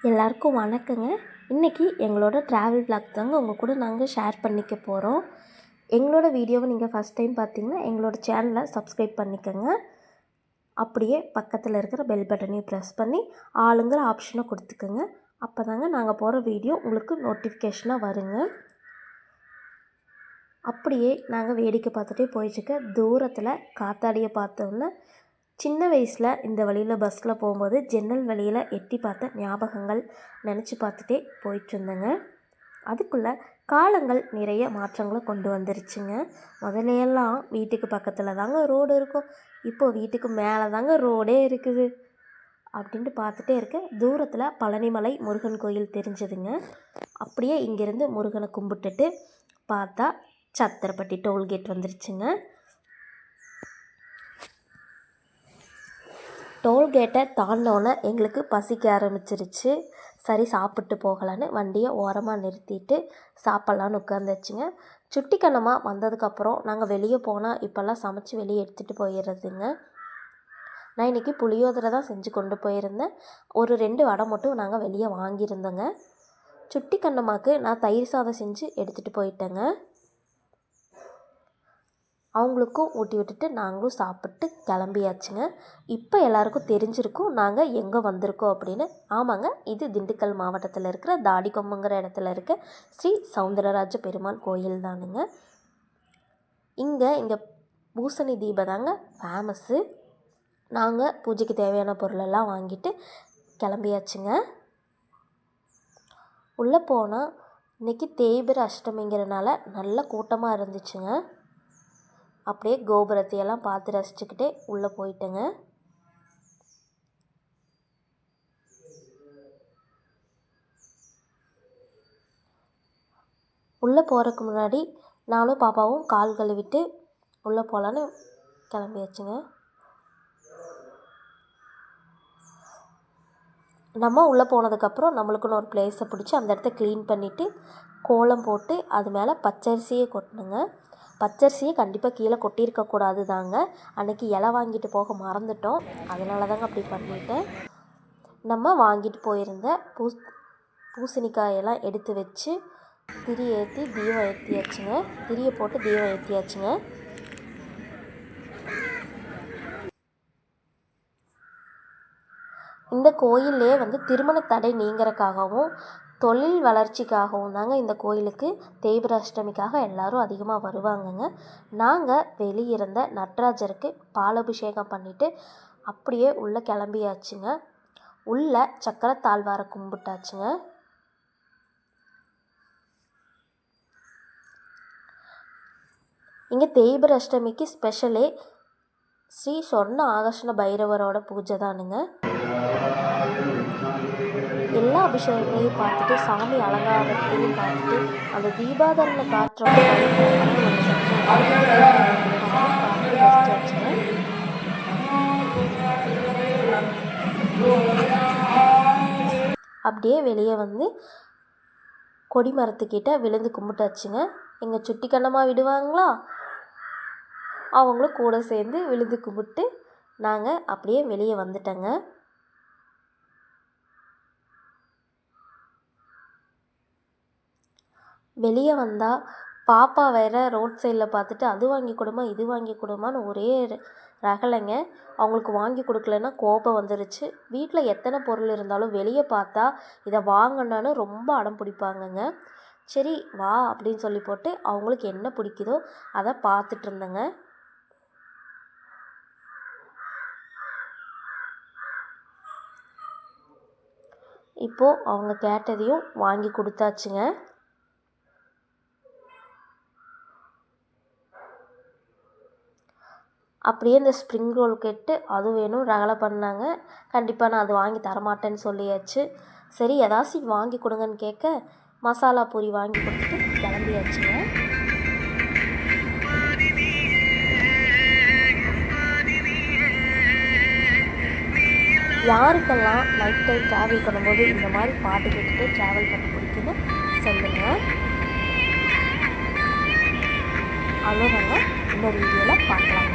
எல்லாருக்கும் வணக்கங்க. இன்றைக்கி எங்களோட ட்ராவல் விளாக் தாங்க உங்கள் கூட நாங்கள் ஷேர் பண்ணிக்க போகிறோம். எங்களோட வீடியோவை நீங்கள் ஃபஸ்ட் டைம் பார்த்தீங்கன்னா எங்களோட சேனலை சப்ஸ்கிரைப் பண்ணிக்கோங்க. அப்படியே பக்கத்தில் இருக்கிற பெல் பட்டனையும் ப்ரெஸ் பண்ணி ஆளுங்கிற ஆப்ஷனை கொடுத்துக்கோங்க. அப்போ தாங்க நாங்கள் போகிற வீடியோ உங்களுக்கு நோட்டிஃபிகேஷனாக வருங்க. அப்படியே நாங்கள் வேடிக்கை பார்த்துட்டே போயிட்டுருக்க தூரத்தில் காத்தாடியை பார்த்தோன்னா சின்ன வயசில் இந்த வழியில் பஸ்ஸில் போகும்போது ஜன்னல் வழியில் எட்டி பார்த்த ஞாபகங்கள் நினச்சி பார்த்துட்டே போயிட்டுருந்தேங்க. அதுக்குள்ளே காலங்கள் நிறைய மாற்றங்களை கொண்டு வந்துருச்சுங்க. முதலையெல்லாம் வீட்டுக்கு பக்கத்தில் தாங்க ரோடு இருக்கும், இப்போது வீட்டுக்கு மேலே தாங்க ரோடே இருக்குது. அப்படின்ட்டு பார்த்துட்டே இருக்க தூரத்தில் பழனிமலை முருகன் கோயில் தெரிஞ்சதுங்க. அப்படியே இங்கேருந்து முருகனை கும்பிட்டுட்டு பார்த்தா சத்திரப்பட்டி டோல்கேட் வந்துருச்சுங்க. டோல்கேட்டை தாண்டினோன்னே எங்களுக்கு பசிக்க ஆரம்பிச்சிருச்சு. சரி சாப்பிட்டு போகலான்னு வண்டியை ஓரமாக நிறுத்திட்டு சாப்பிட்லான்னு உட்காந்துச்சுங்க. சுட்டி கண்ணமாக வந்ததுக்கப்புறம் நாங்கள் வெளியே போனால் இப்போல்லாம் சமைச்சு வெளியே எடுத்துகிட்டு போயிடுறதுங்க. நான் இன்றைக்கி புளியோதரை தான் செஞ்சு கொண்டு போயிருந்தேன். ஒரு 2 வடை மட்டும் நாங்கள் வெளியே வாங்கியிருந்தோங்க. சுட்டி கண்ணம்மாவுக்கு நான் தயிர் சாதம் செஞ்சு எடுத்துகிட்டு போயிட்டேங்க. அவங்களுக்கும் ஊட்டி விட்டுட்டு நாங்களும் சாப்பிட்டு கிளம்பியாச்சுங்க. இப்போ எல்லாருக்கும் தெரிஞ்சிருக்கும் நாங்கள் எங்கே வந்திருக்கோம் அப்படின்னு. ஆமாங்க, இது திண்டுக்கல் மாவட்டத்தில் இருக்கிற தாடிக்கொம்புங்கிற இடத்துல இருக்க ஸ்ரீ சௌந்தரராஜ பெருமாள் கோயில் தானுங்க. இங்கே பூசணி தீபம் தாங்க ஃபேமஸ்ஸு. நாங்கள் பூஜைக்கு தேவையான பொருளெல்லாம் வாங்கிட்டு கிளம்பியாச்சுங்க. உள்ளே போனால் இன்றைக்கி தேய்பிறை அஷ்டமிங்கிறனால நல்ல கூட்டமாக இருந்துச்சுங்க. அப்படியே கோபுரத்தையெல்லாம் பார்த்து ரசிச்சுக்கிட்டே உள்ளே போயிட்டேங்க. உள்ளே போகிறதுக்கு முன்னாடி நானும் பாப்பாவும் கால் கழுவிட்டு உள்ளே போகலான்னு கிளம்பியாச்சுங்க. நம்ம உள்ளே போனதுக்கப்புறம் நம்மளுக்குன்னு ஒரு பிளேஸை பிடிச்சி அந்த இடத்த க்ளீன் பண்ணிவிட்டு கோலம் போட்டு அது மேலே பச்சரிசியை கொட்டணுங்க. பச்சரிசியை கண்டிப்பாக கீழே கொட்டியிருக்கக்கூடாது தாங்க. அன்றைக்கி இலை வாங்கிட்டு போக மறந்துட்டோம், அதனால தாங்க அப்படி பண்ணிட்டேன். நம்ம வாங்கிட்டு போயிருந்த பூசணிக்காயெல்லாம் எடுத்து வச்சு திரி ஏற்றி தீபம் ஏற்றியாச்சுங்க. திரியை போட்டு தீபம் ஏற்றியாச்சுங்க. இந்த கோயிலே திருமண தடை நீங்கிறதுக்காகவும் தொழில் வளர்ச்சிக்காகவும் தாங்க இந்த கோயிலுக்கு தேய்பிறை அஷ்டமிக்காக எல்லோரும் அதிகமாக வருவாங்கங்க. நாங்கள் வெளியிருந்த நடராஜருக்கு பாலாபிஷேகம் பண்ணிவிட்டு அப்படியே உள்ளே கிளம்பியாச்சுங்க. உள்ளே சக்கரத்தாழ்வாரை கும்பிட்டாச்சுங்க. இங்கே தேய்பிறை அஷ்டமிக்கு ஸ்பெஷலே ஸ்ரீ சொர்ண ஆகர்ஷண பைரவரோட பூஜை தானுங்க. எல்லா அபிஷேகங்களையும் பார்த்துட்டு சாமி அலங்காரத்தையும் பார்த்துட்டு அந்த தீபாதரனை காட்டுற அப்படியே வெளியே கொடிமரத்துக்கிட்ட விழுந்து கும்பிட்டாச்சுங்க. எங்கள் சுட்டி கண்ணமாக விடுவாங்களா, அவங்களும் கூட சேர்ந்து விழுந்து கும்பிட்டு நாங்கள் அப்படியே வெளியே வந்துட்டோங்க. வெளியே வந்தால் பாப்பா வேறு ரோட் சைடில் பார்த்துட்டு அது வாங்கி கொடுமா இது வாங்கி கொடுமான்னு ஒரே ரகலைங்க. அவங்களுக்கு வாங்கி கொடுக்கலன்னா கோபம் வந்துருச்சு. வீட்டில் எத்தனை பொருள் இருந்தாலும் வெளியே பார்த்தா இதை வாங்கணுன்னு ரொம்ப அடம் பிடிப்பாங்கங்க. சரி வா அப்படின்னு சொல்லி போட்டு அவங்களுக்கு என்ன பிடிக்குதோ அதை பார்த்துட்டு இருந்தேங்க. இப்போது அவங்க கேட்டதையும் வாங்கி கொடுத்தாச்சுங்க. அப்படியே இந்த ஸ்ப்ரிங் ரோல் கேட்டு அது வேணும் ரகலை பண்ணாங்க. கண்டிப்பாக நான் அது வாங்கி தரமாட்டேன்னு சொல்லியாச்சு. சரி ஏதாச்சும் வாங்கி கொடுங்கன்னு கேட்க மசாலா பூரி வாங்கி கொடுத்துட்டு கிளம்பியாச்சுங்க. யாருக்கெல்லாம் நைட் டைம் ட்ராவல் பண்ணும்போது இந்த மாதிரி பாட்டு கேட்டுட்டு ட்ராவல் பண்ண பிடிக்குன்னு சொல்லுங்கள். அவ்வளோதாங்க, இந்த வீடியோவில் பார்க்கலாங்க.